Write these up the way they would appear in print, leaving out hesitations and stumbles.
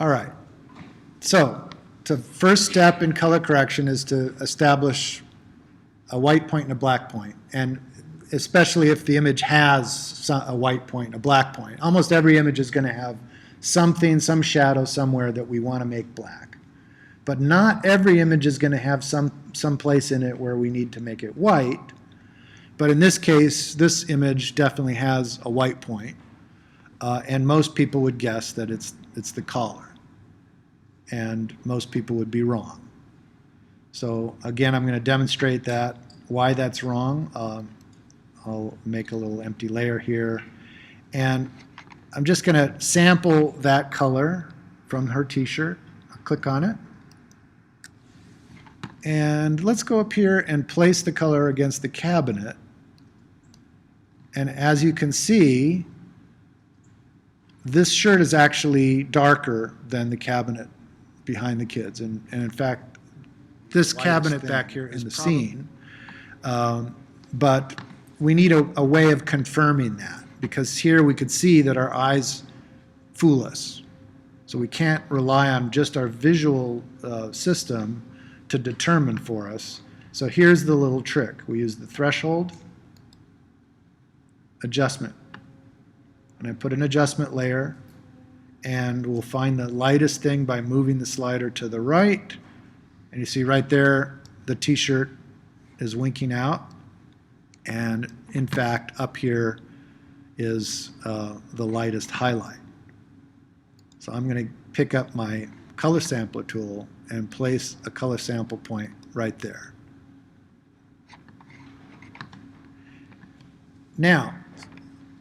All right. So the first step in color correction is to establish a white point and a black point, and especially if the image has a white point and a black point. Almost every image is going to have something, some shadow somewhere that we want to make black. But not every image is going to have some place in it where we need to make it white. But in this case, this image definitely has a white point, and most people would guess that it's the collar. And most people would be wrong. So again, I'm going to demonstrate why that's wrong. I'll make a little empty layer here. And I'm just going to sample that color from her t-shirt. I'll click on it. And let's go up here and place the color against the cabinet. And as you can see, this shirt is actually darker than the cabinet behind the kids. And in fact, this cabinet back here in the scene, but we need a way of confirming that, because here we could see that our eyes fool us. So we can't rely on just our visual system to determine for us. So here's the little trick. We use the threshold adjustment. And I put an adjustment layer, and we'll find the lightest thing by moving the slider to the right. And you see right there, the t-shirt is winking out. And in fact, up here is the lightest highlight. So I'm going to pick up my color sampler tool and place a color sample point right there. Now,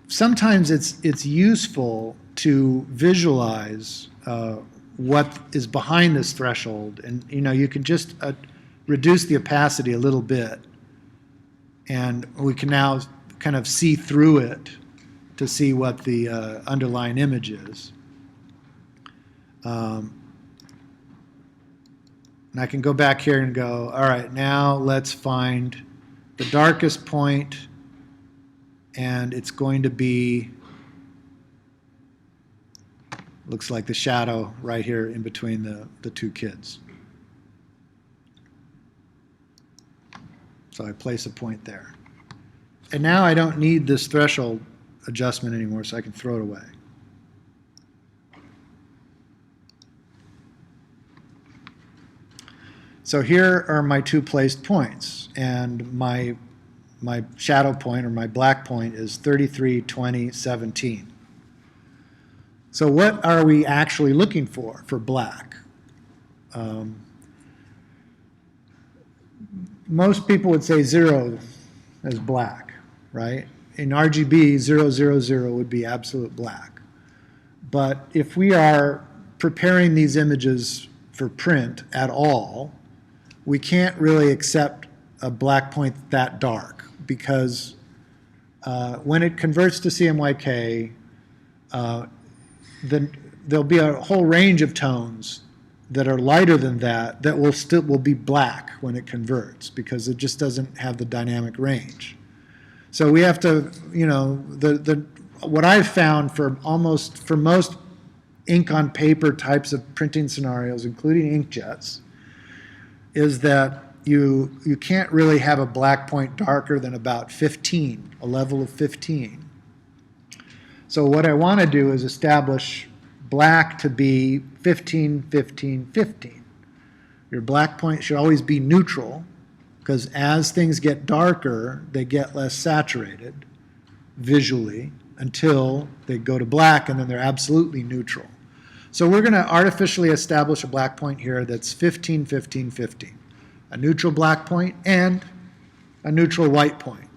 sometimes it's useful to visualize what is behind this threshold, and you can just reduce the opacity a little bit, and we can now kind of see through it to see what the underlying image is. And I can go back here and go, all right, now let's find the darkest point, and it's going to be, looks like the shadow right here in between the two kids. So I place a point there. And now I don't need this threshold adjustment anymore, so I can throw it away. So here are my two placed points, and my shadow point, or my black point, is 33, 20, 17. So what are we actually looking for black? Most people would say 0 is black, right? In RGB, 0, 0, 0 would be absolute black. But if we are preparing these images for print at all, we can't really accept a black point that dark, because when it converts to CMYK, then there'll be a whole range of tones that are lighter than that will be black when it converts, because it just doesn't have the dynamic range. So we have to, what I've found for most ink on paper types of printing scenarios, including inkjets, is that you can't really have a black point darker than about 15, a level of 15. So what I want to do is establish black to be 15, 15, 15. Your black point should always be neutral, because as things get darker, they get less saturated visually until they go to black, and then they're absolutely neutral. So we're going to artificially establish a black point here that's 15, 15, 15. A neutral black point and a neutral white point.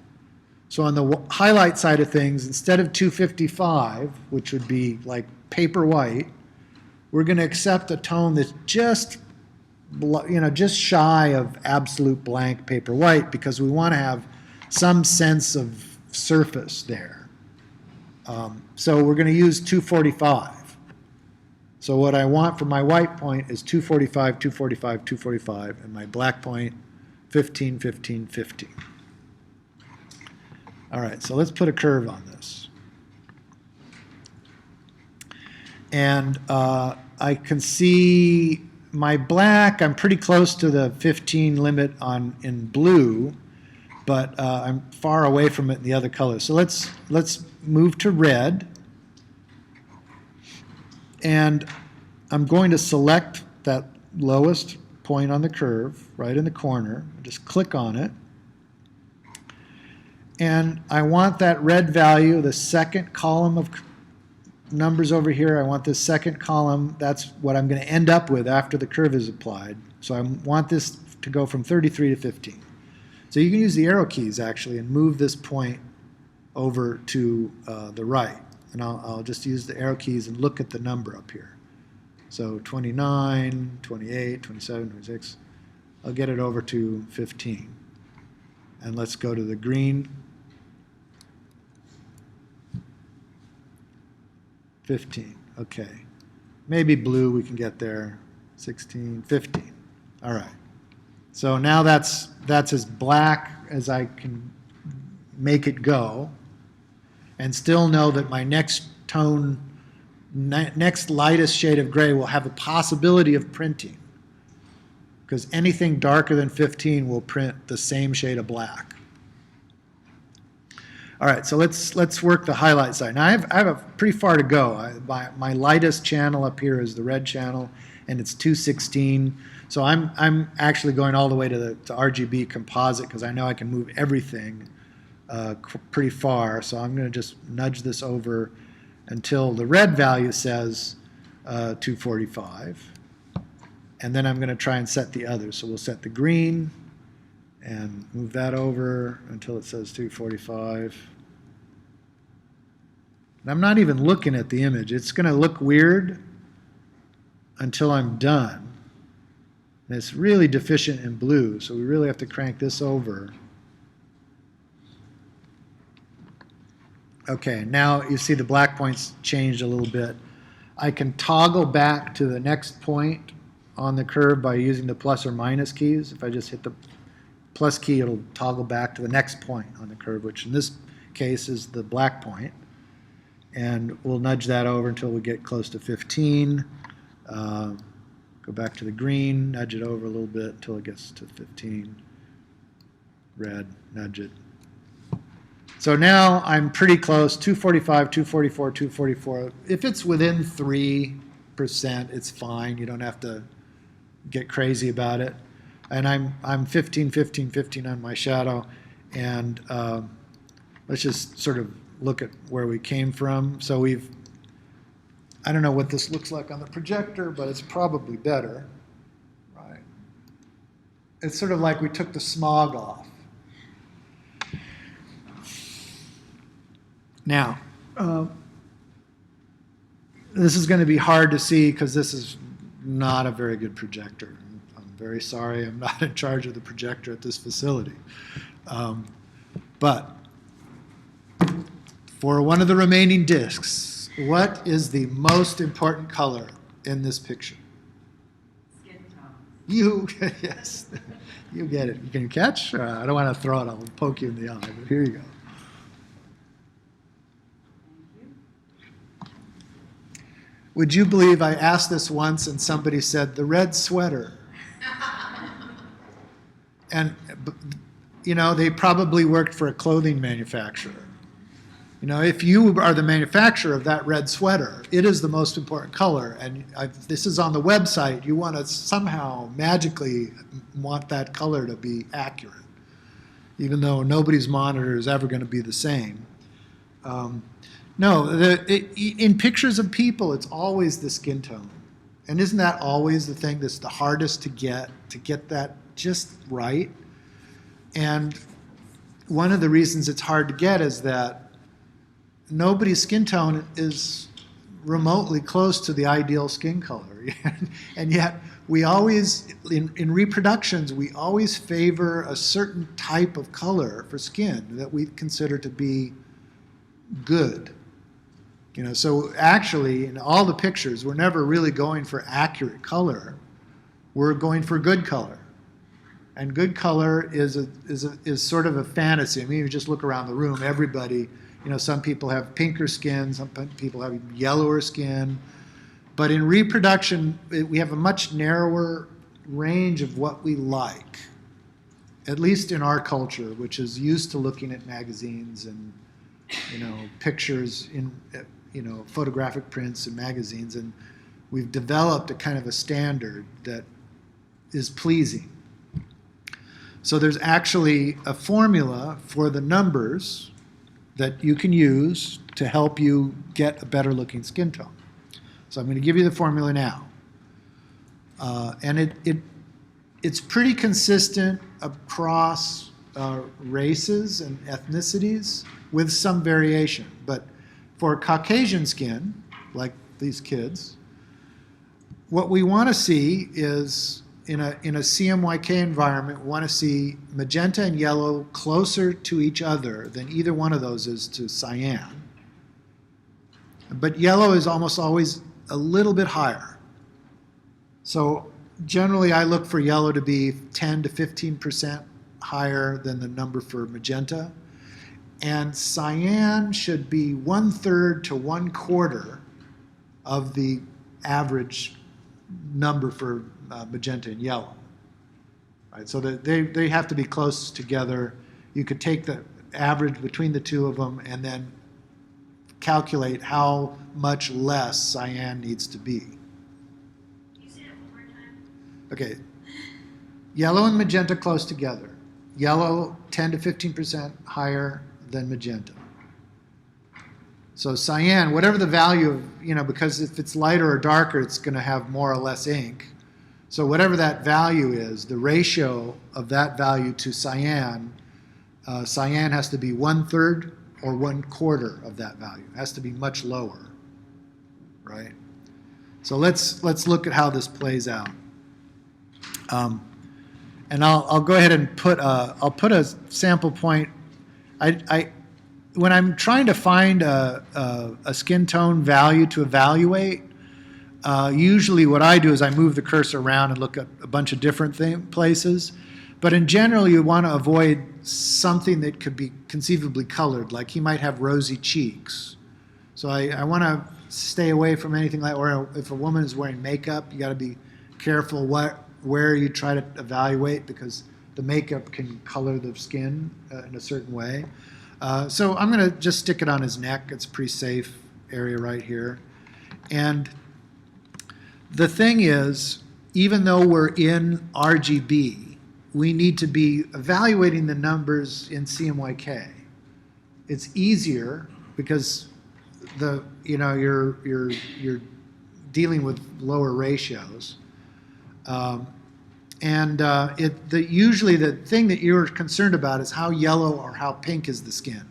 So on the highlight side of things, instead of 255, which would be like paper white, we're going to accept a tone that's just shy of absolute blank paper white, because we want to have some sense of surface there. So we're going to use 245. So what I want for my white point is 245, 245, 245, and my black point 15, 15, 15. All right, so let's put a curve on this. And I can see my black, I'm pretty close to the 15 limit in blue, but I'm far away from it in the other colors. So let's move to red. And I'm going to select that lowest point on the curve, right in the corner. Just click on it. And I want that red value, the second column of numbers over here. I want this second column. That's what I'm going to end up with after the curve is applied. So I want this to go from 33 to 15. So you can use the arrow keys actually and move this point over to the right. And I'll just use the arrow keys and look at the number up here. So 29, 28, 27, 26. I'll get it over to 15. And let's go to the green. 15, okay. Maybe blue we can get there. 16, 15. All right. So now that's as black as I can make it go, and still know that my next tone, next lightest shade of gray will have a possibility of printing, because anything darker than 15 will print the same shade of black. All right, so let's work the highlight side. Now I have a pretty far to go. My lightest channel up here is the red channel, and it's 216. So I'm actually going all the way to RGB composite because I know I can move everything pretty far. So I'm going to just nudge this over until the red value says 245, and then I'm going to try and set the others. So we'll set the green and move that over until it says 245. And I'm not even looking at the image. It's going to look weird until I'm done. And it's really deficient in blue, so we really have to crank this over. Okay, now you see the black points changed a little bit. I can toggle back to the next point on the curve by using the plus or minus keys. If I just hit the plus key, it'll toggle back to the next point on the curve, which in this case is the black point. And we'll nudge that over until we get close to 15. Go back to the green, nudge it over a little bit until it gets to 15. Red, nudge it. So now I'm pretty close, 245, 244, 244. If it's within 3%, it's fine. You don't have to get crazy about it. And I'm 15, 15, 15 on my shadow. And let's just sort of look at where we came from. So I don't know what this looks like on the projector, but it's probably better, right? It's sort of like we took the smog off. Now, this is going to be hard to see because this is not a very good projector. I'm very sorry, I'm not in charge of the projector at this facility. But for one of the remaining discs, what is the most important color in this picture? Skin tone. Yes, you get it. You can catch? I don't want to throw it. I'll poke you in the eye, but here you go. Would you believe I asked this once and somebody said, the red sweater? And, you know, they probably worked for a clothing manufacturer. You know, if you are the manufacturer of that red sweater, it is the most important color. And this is on the website. You want to somehow magically want that color to be accurate, even though nobody's monitor is ever going to be the same. No, in pictures of people, it's always the skin tone. And isn't that always the thing that's the hardest to get that just right? And one of the reasons it's hard to get is that nobody's skin tone is remotely close to the ideal skin color. And yet, we always, in reproductions, we always favor a certain type of color for skin that we consider to be good. You know, so actually, in all the pictures, we're never really going for accurate color. We're going for good color. And good color is sort of a fantasy. I mean, you just look around the room, everybody, you know, some people have pinker skin, some people have yellower skin. But in reproduction, we have a much narrower range of what we like, at least in our culture, which is used to looking at magazines and, pictures in, photographic prints and magazines. And we've developed a kind of a standard that is pleasing. So there's actually a formula for the numbers that you can use to help you get a better looking skin tone. So I'm going to give you the formula now. And it's pretty consistent across races and ethnicities with some variation. But for Caucasian skin, like these kids, what we want to see is in a CMYK environment, we want to see magenta and yellow closer to each other than either one of those is to cyan. But yellow is almost always a little bit higher. So generally I look for yellow to be 10 to 15% higher than the number for magenta. And cyan should be 1/3 to 1/4 of the average number for magenta and yellow. Right? So that they have to be close together. You could take the average between the two of them and then calculate how much less cyan needs to be. Can you say that one more time? Okay, yellow and magenta close together. Yellow 10 to 15% higher than magenta. So cyan, whatever the value of, because if it's lighter or darker, it's going to have more or less ink. So whatever that value is, the ratio of that value to cyan, cyan has to be 1/3 or 1/4 of that value. It has to be much lower, right? So let's look at how this plays out. And I'll go ahead and put a sample point. When I'm trying to find a skin tone value to evaluate, usually what I do is I move the cursor around and look at a bunch of different places. But in general, you want to avoid something that could be conceivably colored, like he might have rosy cheeks. So I want to stay away from anything like, or if a woman is wearing makeup, you got to be careful where you try to evaluate, because the makeup can color the skin in a certain way. So I'm going to just stick it on his neck. It's a pretty safe area right here. And the thing is, even though we're in RGB, we need to be evaluating the numbers in CMYK. It's easier because you're dealing with lower ratios. Usually the thing that you're concerned about is how yellow or how pink is the skin.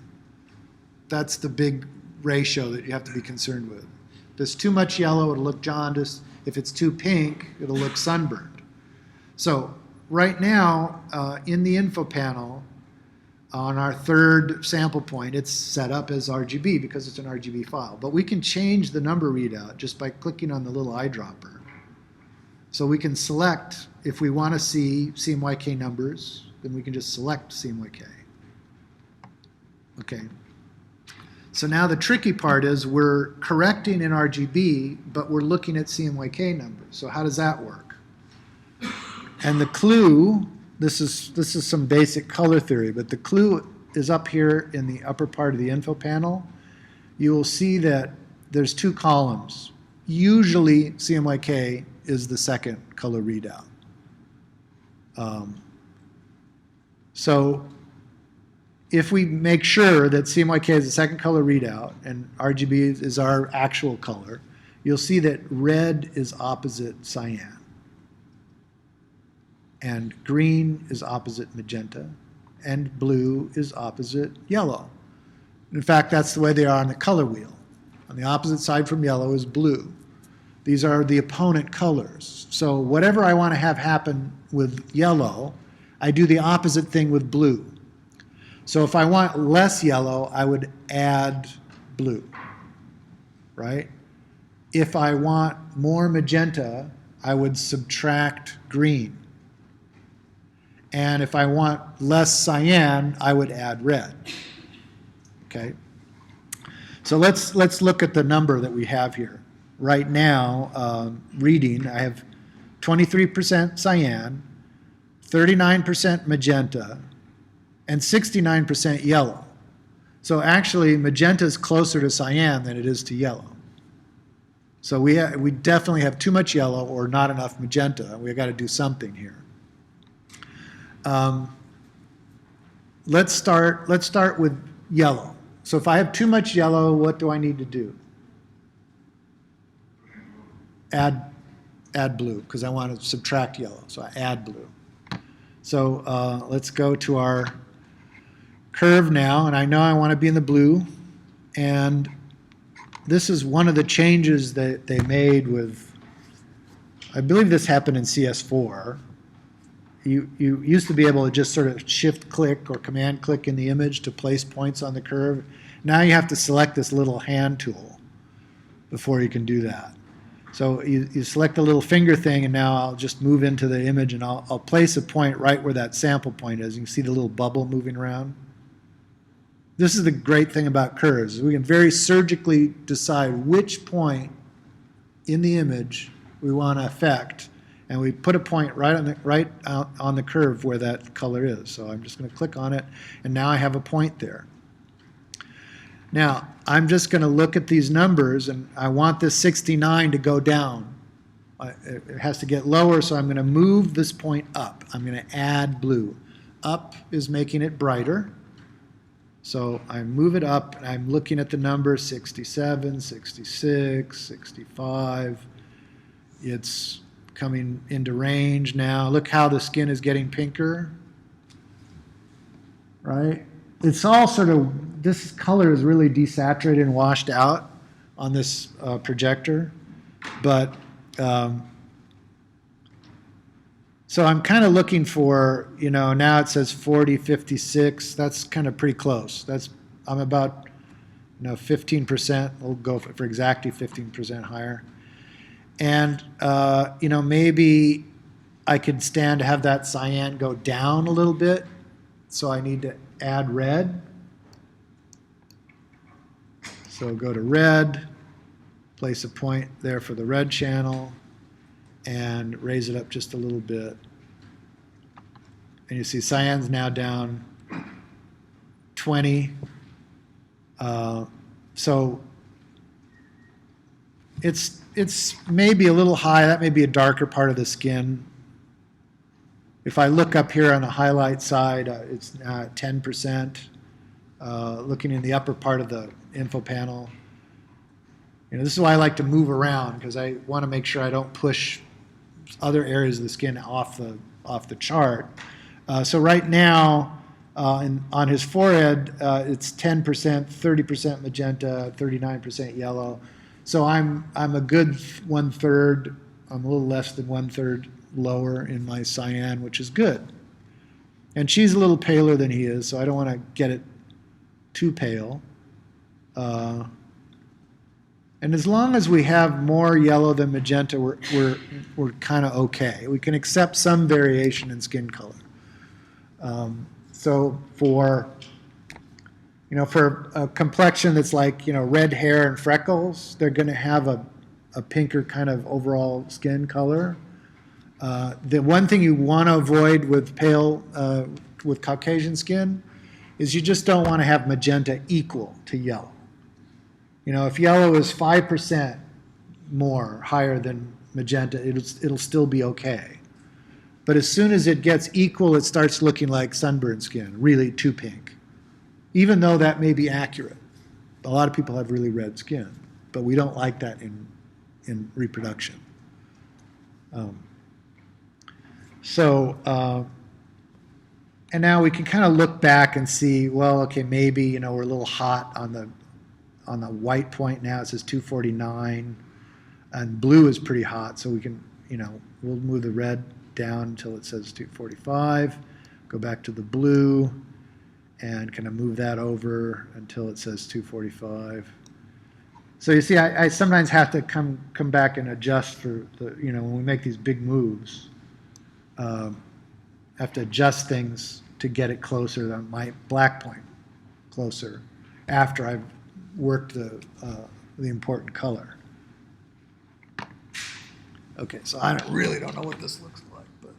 That's the big ratio that you have to be concerned with. If there's too much yellow, it'll look jaundiced. If it's too pink, it'll look sunburned. So right now, in the info panel, on our third sample point, it's set up as RGB because it's an RGB file. But we can change the number readout just by clicking on the little eyedropper. So we can select, if we want to see CMYK numbers, then we can just select CMYK. Okay. So now the tricky part is we're correcting in RGB, but we're looking at CMYK numbers. So how does that work? And the clue, this is some basic color theory, but the clue is up here in the upper part of the info panel. You will see that there's two columns. Usually CMYK is the second color readout. So if we make sure that CMYK is the second color readout and RGB is our actual color, you'll see that red is opposite cyan. And green is opposite magenta, and blue is opposite yellow. In fact, that's the way they are on the color wheel. On the opposite side from yellow is blue. These are the opponent colors. So whatever I want to have happen with yellow, I do the opposite thing with blue. So if I want less yellow, I would add blue, right? If I want more magenta, I would subtract green. And if I want less cyan, I would add red. Okay? So let's look at the number that we have here. right now, reading, I have 23% cyan, 39% magenta, and 69% yellow. So actually, magenta is closer to cyan than it is to yellow. So we definitely have too much yellow or not enough magenta. We've got to do something here. Let's start with yellow. So if I have too much yellow, what do I need to do? Add blue, because I want to subtract yellow. So I add blue. So let's go to our curve now, and I know I want to be in the blue. And this is one of the changes that they made with, I believe this happened in CS4. You used to be able to just sort of shift click or command click in the image to place points on the curve. Now you have to select this little hand tool before you can do that. So you select the little finger thing, and now I'll just move into the image, and I'll place a point right where that sample point is. You can see the little bubble moving around. This is the great thing about curves. We can very surgically decide which point in the image we want to affect, and we put a point right on the curve where that color is. So I'm just going to click on it, and now I have a point there. Now, I'm just going to look at these numbers, and I want this 69 to go down. It has to get lower, so I'm going to move this point up. I'm going to add blue. Up is making it brighter. So I move it up, and I'm looking at the number 67, 66, 65. It's coming into range now. Look how the skin is getting pinker, right? It's all sort of, this color is really desaturated and washed out on this projector. But, so I'm kind of looking for, now it says 40, 56. That's kind of pretty close. I'm about, 15%. We'll go for exactly 15% higher. And, maybe I could stand to have that cyan go down a little bit. So I need to add red. So go to red, place a point there for the red channel, and raise it up just a little bit. And you see cyan's now down 20. So it's maybe a little high. That may be a darker part of the skin. If I look up here on the highlight side, it's at 10%. Looking in the upper part of the info panel. This is why I like to move around, because I want to make sure I don't push other areas of the skin off the chart. So right now, on his forehead, it's 10%, 30% magenta, 39% yellow. So I'm a good 1/3. I'm a little less than 1/3 lower in my cyan, which is good. And she's a little paler than he is, so I don't want to get it too pale. And as long as we have more yellow than magenta, we're kind of okay. We can accept some variation in skin color. So for a complexion that's like red hair and freckles, they're going to have a pinker kind of overall skin color. The one thing you want to avoid with with Caucasian skin is you just don't want to have magenta equal to yellow. If yellow is 5% more higher than magenta, it'll still be okay. But as soon as it gets equal, it starts looking like sunburned skin, really too pink. Even though that may be accurate. A lot of people have really red skin, but we don't like that in reproduction. And now we can kind of look back and see, well, okay, maybe we're a little hot on the white point now. It says 249, and blue is pretty hot, so we can we'll move the red down until it says 245. Go back to the blue, and kind of move that over until it says 245. So you see, I sometimes have to come back and adjust for when we make these big moves. Have to adjust things to get it closer than my black point, closer after I've worked the important color. Okay, so I really don't know what this looks like, but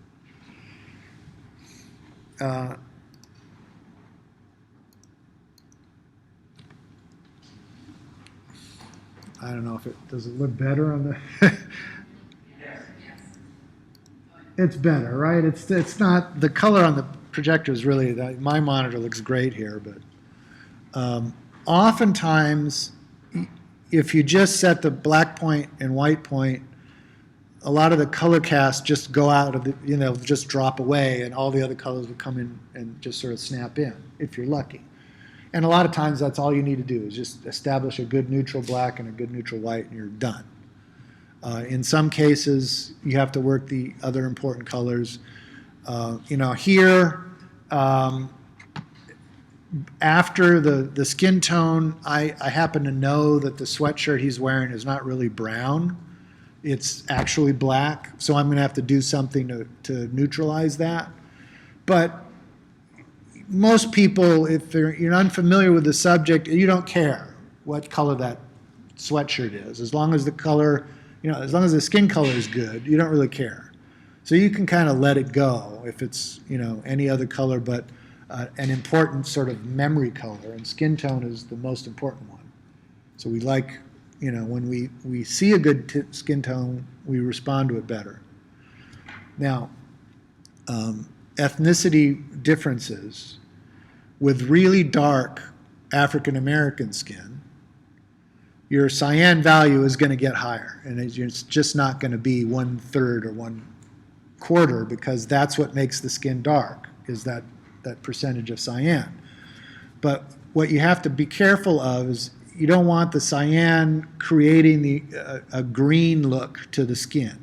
I don't know if does it look better on the. It's better, right? It's not, the color on the projector is really, my monitor looks great here, but oftentimes, if you just set the black point and white point, a lot of the color casts just go out of the, just drop away, and all the other colors will come in and just sort of snap in, if you're lucky. And a lot of times that's all you need to do is just establish a good neutral black and a good neutral white, and you're done. In some cases, you have to work the other important colors. Here, after the skin tone, I happen to know that the sweatshirt he's wearing is not really brown. It's actually black, so I'm going to have to do something to neutralize that. But most people, if you're unfamiliar with the subject, you don't care what color that sweatshirt is. As long as the color, as long as the skin color is good, you don't really care. So you can kind of let it go if it's, any other color, but an important sort of memory color, and skin tone is the most important one. So we like, when we see a good skin tone, we respond to it better. Now, ethnicity differences with really dark African American skin, your cyan value is going to get higher, and it's just not going to be 1/3 or 1/4, because that's what makes the skin dark, is that percentage of cyan. But what you have to be careful of is you don't want the cyan creating a green look to the skin.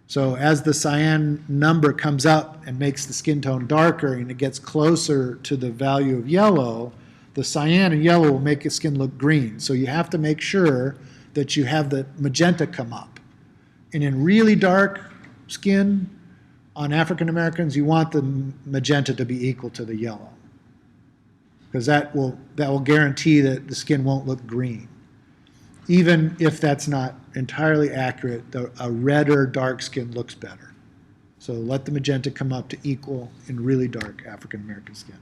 So as the cyan number comes up and makes the skin tone darker and it gets closer to the value of yellow, the cyan and yellow will make the skin look green. So you have to make sure that you have the magenta come up. And in really dark skin, on African Americans, you want the magenta to be equal to the yellow, because that will guarantee that the skin won't look green. Even if that's not entirely accurate, a redder dark skin looks better. So let the magenta come up to equal in really dark African American skin.